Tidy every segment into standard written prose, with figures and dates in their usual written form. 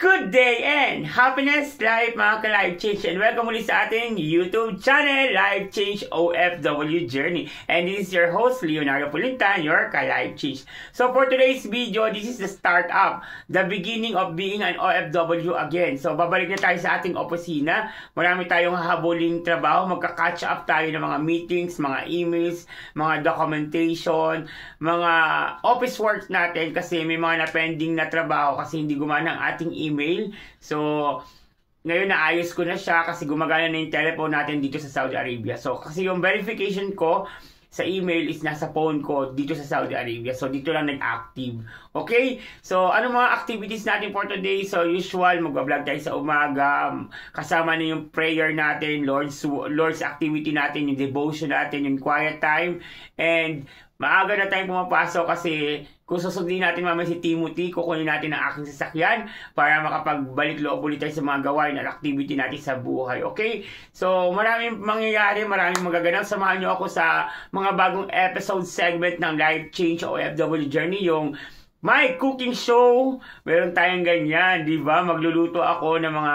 Good day and happiness life mga ka-Life Change, and welcome muli sa ating YouTube channel, Life Change OFW Journey. And this is your host, Leonardo Pulintan, your ka-Life Change. So for today's video, this is the start up, the beginning of being an OFW again. So babalik na tayo sa ating opisina. Marami tayong hahabuling trabaho, magka-catch up tayo ng mga meetings, mga emails, mga documentation, mga office work natin kasi may mga na-pending na trabaho kasi hindi gumana ang ating email. So, ngayon naayos ko na siya kasi gumagana na yung telephone natin dito sa Saudi Arabia. So, kasi yung verification ko sa email is nasa phone ko dito sa Saudi Arabia. So, dito lang nag-active. Okay? So, ano mga activities natin for today? So, usual, mag-vlog tayo sa umaga. Kasama na yung prayer natin, Lord's activity natin, yung devotion natin, yung quiet time. And, maaga na tayong pumapasok kasi kung susundin natin mamaya si Timothy, kukunin natin ang aking sasakyan para makapagbalik loob ulit tayo sa mga gawain at activity natin sa buhay. Okay? So, maraming mangyayari, maraming magaganap. Samahan nyo ako sa mga bagong episode segment ng Life Change OFW Journey, yung my cooking show. Meron tayong ganyan, di ba? Magluluto ako ng mga,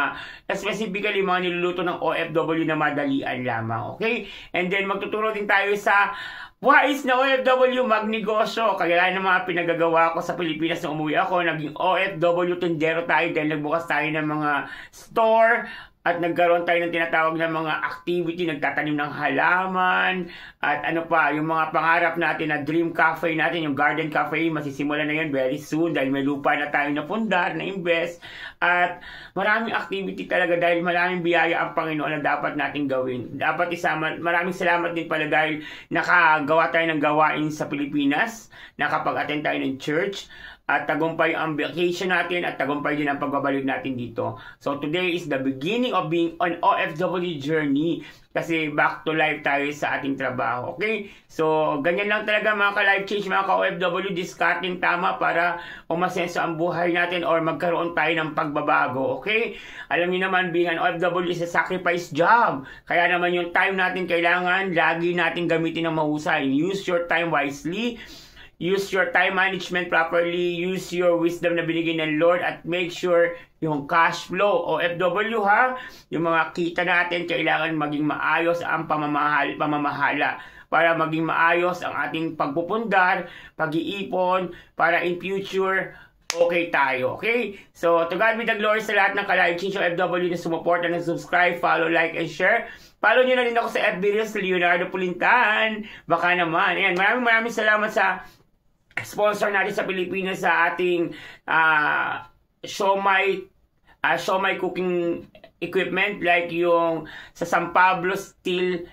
specifically mga niluluto ng OFW na madalian lamang. Okay? And then, magtuturo din tayo sa wais na OFW magnegosyo. Kaya ng mga pinagagawa ko sa Pilipinas na umuwi ako, naging OFW tindero tayo dahil nagbukas tayo ng mga store at nagkaroon tayo ng tinatawag na mga activity, nagtatanim ng halaman, at ano pa, yung mga pangarap natin na dream cafe natin, yung garden cafe, masisimulan na yun very soon dahil may lupa na tayo na pundar, na invest, at maraming activity talaga dahil maraming biyaya ang Panginoon na dapat natin gawin. Dapat isama, maraming salamat din pala dahil nakagawa tayo ng gawain sa Pilipinas, nakapag-attend tayo ng church, at tagumpay ang vacation natin at tagumpay din ang pagbabalik natin dito. So today is the beginning of being an OFW journey kasi back to life tayo sa ating trabaho. Okay? So ganyan lang talaga mga ka-Life Change, mga ka-OFW, discarding tama para umasenso ang buhay natin or magkaroon tayo ng pagbabago. Okay? Alam niyo naman, being an OFW is a sacrifice job. Kaya naman yung time natin kailangan lagi natin gamitin ng mahusay. Use your time wisely. Use your time management properly, use your wisdom na binigay ng Lord, at make sure yung cash flow, OFW ha, yung mga kita natin, kailangan maging maayos ang pamamahala para maging maayos ang ating pagpupundar, pag-iipon, para in future, okay tayo, okay? So, to God be the glory sa lahat ng ka-Life Change OFW na sumuporta, na subscribe, follow, like, and share. Follow nyo na rin ako sa FB Reels, Leonardo Pulintan. Baka naman. Ayan, maraming salamat sa sponsor natin sa Pilipinas sa ating Siomai cooking equipment, like yung sa San Pablo Steel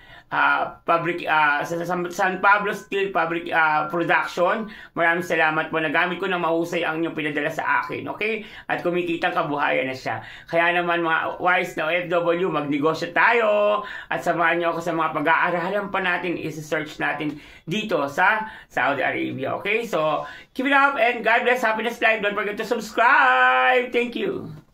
San Pablo Steel Fabric Production. Maraming salamat po. Nagamit ko ng mahusay ang inyong pinadala sa akin. Okay? At kumikitang kabuhayan na siya. Kaya naman mga wise na OFW, magnegosyo tayo. At samahan niyo ako sa mga pag-aaralan pa natin, isa-search natin dito sa Saudi Arabia. Okay? So, keep it up and God bless, happiness life. Don't forget to subscribe. Thank you.